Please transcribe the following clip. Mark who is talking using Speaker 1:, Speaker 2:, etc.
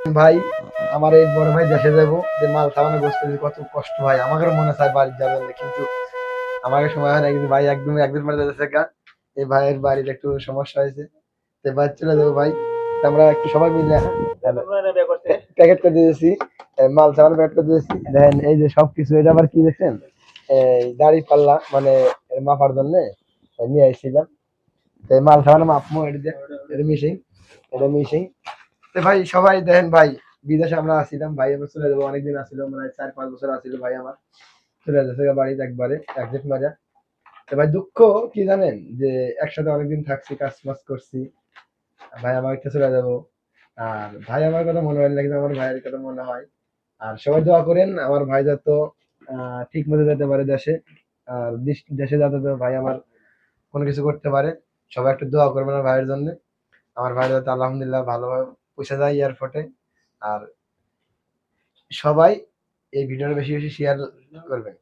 Speaker 1: ভাই আমার এই বড় ভাই দেশে যাবো, যে মাল সামানো গোসল কত কষ্ট ভাই, আমাকে মনে চায় বাড়ি যাবেন, কিন্তু আমাকে সময় হয় না, কিন্তু ভাই একদম একদিন পরে যাচ্ছে গা। এই ভাইয়ের বাড়ির একটু সমস্যা হয়েছে, তো ভাই চলে যাবো ভাই। তো আমরা একটু সবাই মিলে প্যাকেট করে দিয়েছি, মাল সামানো প্যাকেট করে দিয়েছি। দেখেন এই যে সবকিছু, এটা আবার কি দেখছেন, এই দাড়ি পাল্লা মানে মাপার জন্য নিয়ে আসছিলাম। তো এই মাল সামানো মাপমো, এটা মিশিং, এটা মিশিং। তো ভাই সবাই দেখেন ভাই, বিদেশে আমরা আসছিলাম ভাই, আমরা চলে যাবো, অনেকদিন আসছিল, মানে 4-5 বছর আসছিল ভাই আমার, চলে যাচ্ছে বাড়িতে একবারে একজেট মারা। তো ভাই দুঃখ কি জানেন, যে একসাথে অনেকদিন থাকছি, কাজ মাজ করছি, ভাই আমার একটা চলে যাবো। আর ভাই আমার কথা মনে হয় না, কিন্তু আমার ভাইয়ের কথা মনে হয়। আর সবাই দোয়া করেন আমার ভাই যত ঠিক মতো যেতে পারে দেশে, আর দেশে যাতে তো ভাই আমার কোনো কিছু করতে পারে। সবাই একটু দোয়া করবেন আমার ভাইয়ের জন্য, আমার ভাই যাতে আলহামদুলিল্লাহ ভালোভাবে পৌঁছে যায় এয়ারপোর্টে। আর সবাই এই ভিডিওটা বেশি বেশি শেয়ার করবেন।